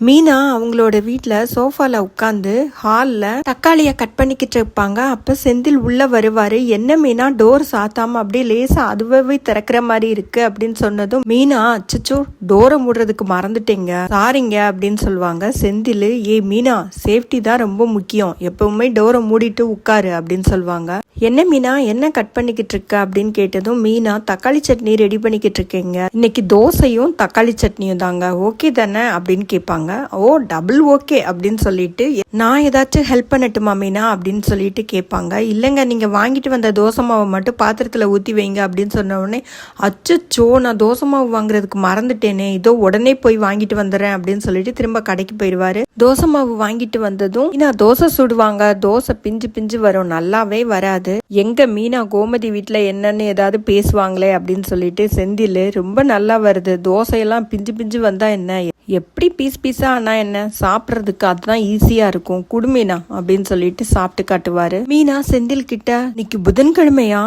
மீனா அவங்களோட வீட்டுல சோஃபால உட்காந்து ஹால்ல தக்காளிய கட் பண்ணிக்கிட்டு இருப்பாங்க. அப்ப செந்தில் உள்ள வருவாரு. என்ன மீனா டோர் சாத்தாம அப்படியே லேசா அதுவே திறக்கிற மாதிரி இருக்கு அப்படின்னு சொன்னதும் மீனா அச்சச்சோ டோரை மூடுறதுக்கு மறந்துட்டீங்க சாரிங்க அப்படின்னு சொல்லுவாங்க. செந்தில் மீனா சேஃப்டி தான் ரொம்ப முக்கியம், எப்பவுமே டோரை மூடிட்டு உட்காரு அப்படின்னு சொல்லுவாங்க. என்ன மீனா என்ன கட் பண்ணிக்கிட்டு இருக்க அப்படின்னு கேட்டதும் மீனா தக்காளி சட்னி ரெடி பண்ணிக்கிட்டு இருக்கீங்க, இன்னைக்கு தோசையும் தக்காளி சட்னியும் தாங்க, ஓகே தானே அப்படின்னு கேட்பாங்க. ஓ டபுள் ஓகே அப்படின்னு சொல்லிட்டு நான் ஏதாச்சும் ஹெல்ப் பண்ணட்டுமா மீனா அப்படின்னு சொல்லிட்டு கேட்பாங்க. இல்லைங்க நீங்க வாங்கிட்டு வந்த தோசை மாவை மட்டும் பாத்திரத்துல ஊத்தி வைங்க அப்படின்னு சொன்ன உடனே அச்சோ நான் தோசை மாவு வாங்குறதுக்கு மறந்துட்டேனே, இதோ உடனே போய் வாங்கிட்டு வந்துடுறேன் அப்படின்னு சொல்லிட்டு திரும்ப கடைக்கு போயிடுவாரு. தோசை மாவு வாங்கிட்டு வந்ததும் மீனா தோசை சுடுவாங்க. தோசை பிஞ்சு பிஞ்சு வரும், நல்லாவே வராது. எங்க மீனா கோமதி வீட்டுல என்னன்னு ஏதாவது பேசுவாங்களே அப்படின்னு சொல்லிட்டு செந்தில் ரொம்ப நல்லா வருது, தோசையெல்லாம் பிஞ்சு பிஞ்சு வந்தா என்ன, எப்படி பீஸ் பீஸா ஆனா என்ன, சாப்பிட்றதுக்கு அதுதான் ஈஸியா இருக்கும், குடுமீனா அப்படின்னு சொல்லிட்டு சாப்பிட்டு காட்டுவாரு. மீனா செந்தில் கிட்ட இன்னைக்கு புதன்கிழமையா,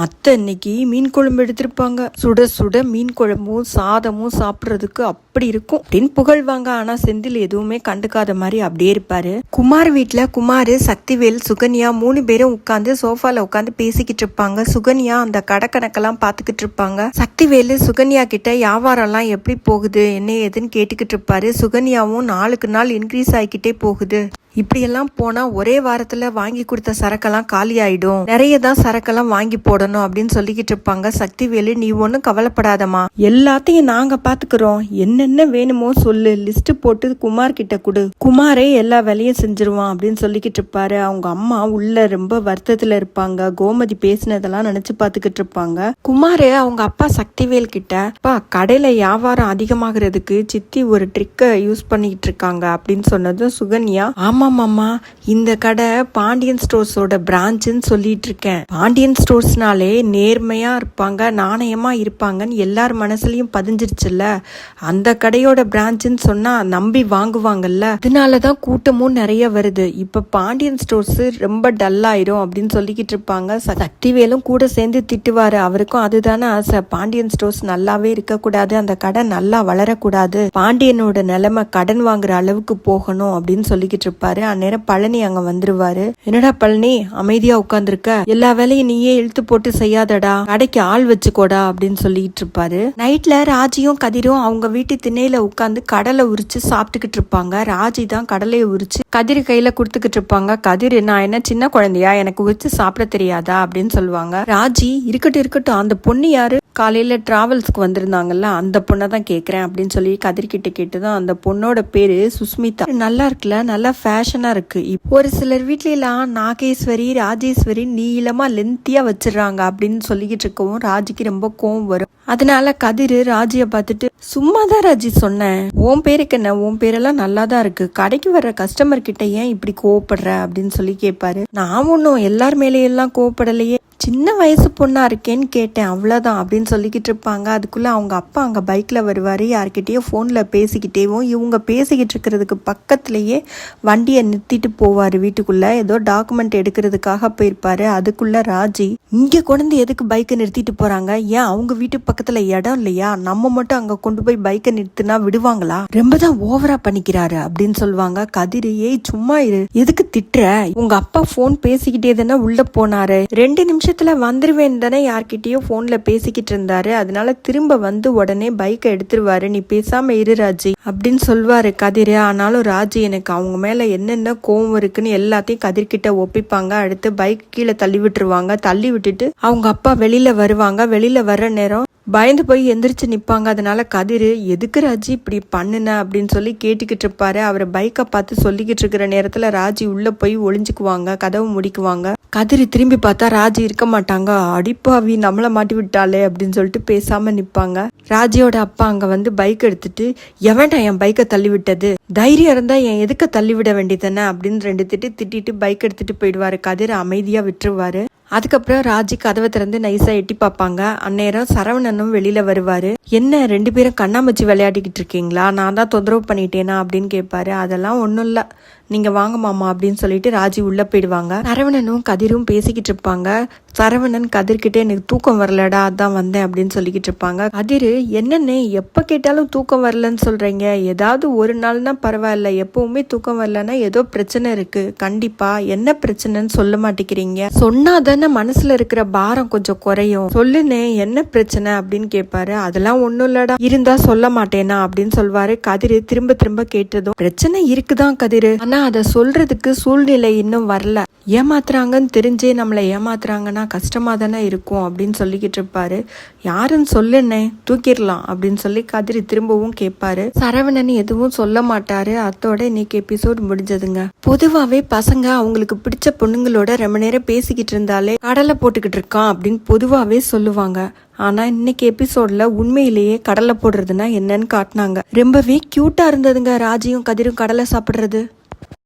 அத்தை இன்னைக்கு மீன் குழம்பு எடுத்திருப்பாங்க, சுட சுட மீன் குழம்பும் சாதமும் சாப்பிட்றதுக்கு அப்படி இருக்கும் அப்படின்னு புகழ்வாங்க. ஆனா செந்தில் எதுவுமே கண்டுக்காத மாதிரி அப்படியே இருப்பாரு. குமார் வீட்டுல குமார், சக்திவேல், சுகன்யா 3 பேரும் உட்காந்து சோஃபால உட்காந்து பேசிக்கிட்டு இருப்பாங்க. சுகன்யா அந்த கணக்கெல்லாம் பாத்துக்கிட்டு இருப்பாங்க. சக்திவேல் சுகன்யா கிட்ட வியாபாரம் எல்லாம் எப்படி போகுது என்ன ஏதுன்னு கேட்டுக்கிட்டு இருப்பாரு. சுகன்யாவும் நாளுக்கு நாள் இன்க்ரீஸ் ஆகிக்கிட்டே போகுது, இப்படியெல்லாம் போனா ஒரே வாரத்துல வாங்கி கொடுத்த சரக்கெல்லாம் காலி ஆயிடும், நிறைய தான் சரக்கெல்லாம் வாங்கி போடணும் அப்படின்னு சொல்லிக்கிட்டு இருப்பாங்க. சக்திவேலு நீ ஒன்னும் கவலைப்படாதமா, எல்லாத்தையும் நாங்க பாத்துக்கிறோம், என்னென்ன வேணுமோ சொல்லு, லிஸ்ட் போட்டு குமார் கிட்ட கொடு, குமாரே எல்லா வேலையும் செஞ்சிருவான் அப்படின்னு சொல்லிக்கிட்டு இருப்பாரு. அவங்க அம்மா உள்ள ரொம்ப வருத்தத்துல இருப்பாங்க. கோமதி பேசினதெல்லாம் நினைச்சு பாத்துக்கிட்டு இருப்பாங்க. குமாரு அவங்க அப்பா சக்திவேல் கிட்ட, அப்பா கடையில வியாபாரம் அதிகமாகிறதுக்கு சித்தி ஒரு ட்ரிக்கை யூஸ் பண்ணிட்டு இருக்காங்க அப்படின்னு சொன்னதும் சுகன்யா ஆமாமாமா இந்த கடை பாண்டியன் ஸ்டோர்ஸோட பிரான்ச்சுன்னு சொல்லிட்டு இருக்கேன், பாண்டியன் ஸ்டோர்ஸ்னாலே நேர்மையா இருப்பாங்க நாணயமா இருப்பாங்கன்னு எல்லார் மனசுலயும் பதிஞ்சிருச்சுல்ல, அந்த கடையோட பிரான்ச்சுன்னு சொன்னா நம்பி வாங்குவாங்கல்ல, அதனாலதான் கூட்டமும் நிறைய வருது, இப்ப பாண்டியன் ஸ்டோர்ஸ் ரொம்ப டல்லாயிரும் அப்படின்னு சொல்லிக்கிட்டு இருப்பாங்க. சக்திவேலும் கூட சேர்ந்து திட்டுவாரு, அவருக்கும் அதுதானே ஆசை, பாண்டியன் ஸ்டோர்ஸ் நல்லாவே இருக்கக்கூடாது, அந்த கடை நல்லா வளரக்கூடாது, பாண்டியனோட நிலைமை கடன் வாங்குற அளவுக்கு போகணும் அப்படின்னு சொல்லிக்கிட்டு இருப்பாரு. அந்நேரம் பழனி அங்க வந்துருவாரு. என்னடா பழனி அமைதியா உட்கார்ந்துருக்க, எல்லா வேலையும் நீயே இழுத்து போட்டு செய்யாதடா, கடைக்கு ஆள் வச்சுக்கோடா அப்படின்னு சொல்லிட்டு இருப்பாரு. நைட்ல ராஜியும் கதிரும் அவங்க வீட்டு திண்ணையில உட்கார்ந்து கடலை உரிச்சு சாப்பிட்டுக்கிட்டு இருப்பாங்க. ராஜி தான் கடலையை உரிச்சு கதிர் கையில குடுத்துக்கிட்டு இருப்பாங்க. கதிர் நான் என்ன சின்ன குழந்தையா, எனக்கு உரிச்சு சாப்பிட தெரியாதா அப்படின்னு சொல்லுவாங்க. ராஜி இருக்கட்டும் அந்த பொண்ணு யாரு, காலையில டிராவல்ஸ்க்கு வந்திருந்தாங்கல்ல அந்த பொண்ணை தான் கேட்குறேன் அப்படின்னு சொல்லி கதிர்கிட்ட கேட்டுதான், அந்த பொண்ணோட பேரு சுஸ்மிதா, நல்லா இருக்குல்ல, நல்லா ஃபேஷனா இருக்கு, ஒரு சிலர் வீட்லாம் நாகேஸ்வரி ராஜேஸ்வரி நீளமா லென்த்தியா வச்சிடறாங்க அப்படின்னு சொல்லிக்கிட்டு இருக்கவும் ராஜிக்கு ரொம்ப கோவம் வரும். அதனால கதிர் ராஜிய பார்த்துட்டு சும்மாதான் ராஜி சொன்னேன், உன் பேருக்கு என்ன, உன் பேரெல்லாம் நல்லா தான் இருக்கு, கடைக்கு வர்ற கஸ்டமர் கிட்ட ஏன் இப்படி கோவப்படுற அப்படின்னு சொல்லி கேட்பாரு. நான் ஒன்னும் எல்லார் மேலேயெல்லாம் கோவப்படலையே, சின்ன வயசு பொண்ணா இருக்கேன்னு கேட்டேன் அவ்வளவுதான் அப்படின்னு சொல்லிக்கிட்டு இருப்பாங்க. அதுக்குள்ள அவங்க அப்பா அங்க பைக்ல வருவாரு, யார்கிட்டயோ போன்ல பேசிக்கிட்டேவும், இவங்க பேசிக்கிட்டு இருக்கிறதுக்கு பக்கத்திலேயே வண்டியை நிறுத்திட்டு போவாரு. வீட்டுக்குள்ள ஏதோ டாக்குமெண்ட் எடுக்கிறதுக்காக போயிருப்பாரு. அதுக்குள்ள ராஜி இங்க கொண்டு எதுக்கு பைக்கை நிறுத்திட்டு போறாங்க, ஏன் அவங்க வீட்டு பக்கத்துல இடம் இல்லையா, நம்ம மட்டும் அங்க கொண்டு போய் பைக்கை நிறுத்தினா விடுவாங்களா, ரொம்பதான் ஓவரா பண்ணிக்கிறாரு அப்படின்னு சொல்லுவாங்க. கதிர் ஏய் சும்மா இரு, எதுக்கு திட்டுற, உங்க அப்பா போன் பேசிக்கிட்டே தானே உள்ள போனாரு, 2 நிமிஷத்துல வந்துருவேன் தானே யார்கிட்டயோ போன்ல பேசிக்கிட்டு இருந்தாரு, அதனால திரும்ப வந்து உடனே பைக்கை எடுத்துருவாரு, நீ பேசாம இரு ராஜி அப்படின்னு சொல்லுவாரு கதிர். ஆனாலும் ராஜி எனக்கு அவங்க மேல என்னென்ன கோவம் இருக்குன்னு எல்லாத்தையும் கதிர்கிட்ட ஒப்பிப்பாங்க. அடுத்து பைக் கீழே தள்ளி விட்டுருவாங்க. தள்ளி விட்டுட்டு அவங்க அப்பா வெளியில வருவாங்க. வெளியில வர்ற நேரம் பயந்து போய் எந்திரிச்சு நிப்பாங்க. அதனால கதிர் எதுக்கு ராஜி இப்படி பண்ணுன அப்படின்னு சொல்லி கேட்டுக்கிட்டு இருப்பாரு. அவரை பைக்கை பார்த்து சொல்லிக்கிட்டு இருக்கிற நேரத்துல ராஜி உள்ள போய் ஒளிஞ்சுக்குவாங்க, கதவு முடிக்குவாங்க. கதிர் திரும்பி பார்த்தா ராஜி இருக்க மாட்டாங்க. அடிப்பாவி நம்மள மாட்டி விட்டாளே அப்படின்னு சொல்லிட்டு பேசாம நிப்பாங்க. ராஜியோட அப்பா அங்க வந்து பைக் எடுத்துட்டு, எவன்டா என் பைக்கை தள்ளி விட்டது, தைரியம் இருந்தா என் எதுக்க தள்ளி விட வேண்டியதானே அப்படின்னு 2 திட்டு திட்டிட்டு பைக் எடுத்துட்டு போயிடுவாரு. கதிர் அமைதியா விட்டுருவாரு. அதுக்கப்புறம் ராஜி கதவை திறந்து நைஸா எட்டி பார்ப்பாங்க. அந்நேரம் சரவணனும் வெளியில வருவாரு. என்ன 2 பேரும் கண்ணாமூச்சி விளையாடிக்கிட்டு இருக்கீங்களா, நான் தான் தொந்தரவு பண்ணிட்டேனா அப்படின்னு கேட்பாரு. அதெல்லாம் ஒன்றும் இல்லை, நீங்க வாங்க மாமா அப்படின்னு சொல்லிட்டு ராஜி உள்ள போயிடுவாங்க. சரவணனும் கதிரும் பேசிக்கிட்டு இருப்பாங்க. சரவணன் கதிர்கிட்ட எனக்கு தூக்கம் வரலடா அதான் வந்தேன் அப்படின்னு சொல்லிக்கிட்டு இருப்பாங்க. கதிர் என்னன்னு எப்ப கேட்டாலும் தூக்கம் வரலன்னு சொல்றீங்க, ஏதாவது ஒரு நாள்னா பரவாயில்ல, எப்பவுமே தூக்கம் வரலன்னா ஏதோ பிரச்சனை இருக்கு, கண்டிப்பா என்ன பிரச்சனைன்னு சொல்ல மாட்டேங்கிறீங்க, சொன்னாதானே மனசுல இருக்கிற பாரம் கொஞ்சம் குறையும், சொல்லுனே என்ன பிரச்சனை அப்படின்னு கேட்பாரு. அதெல்லாம் ஒண்ணும் இல்லடா, இருந்தா சொல்ல மாட்டேனா அப்படின்னு சொல்வாரு. கதிர் திரும்ப திரும்ப கேட்டதும் பிரச்சனை இருக்குதான் கதிர், ஆனா அதை சொல்றதுக்கு சூழ்நிலை இன்னும் வரல, ஏமாத்துறாங்கன்னு தெரிஞ்சே நம்மளை ஏமாத்துறாங்கன்னா கஷ்டமா தானே இருக்கும் அப்படின்னு சொல்லிக்கிட்டு இருப்பாரு. யாருன்னு சொல்லுன்னே, தூக்கிடலாம் அப்படின்னு சொல்லி கதிரி திரும்பவும் கேட்பாரு. சரவணன் எதுவும் சொல்ல மாட்டாரு. அதோட இன்னைக்கு எபிசோட் முடிஞ்சதுங்க. பொதுவாவே பசங்க அவங்களுக்கு பிடிச்ச பொண்ணுங்களோட ரொம்ப நேரம் பேசிக்கிட்டு இருந்தாலே கடலை போட்டுக்கிட்டு இருக்கான் அப்படின்னு பொதுவாவே சொல்லுவாங்க. ஆனா இன்னைக்கு எபிசோட்ல உண்மையிலேயே கடலை போடுறதுன்னா என்னன்னு காட்டினாங்க. ரொம்பவே கியூட்டா இருந்ததுங்க ராஜியும் கதிரும் கடலை சாப்பிடுறது.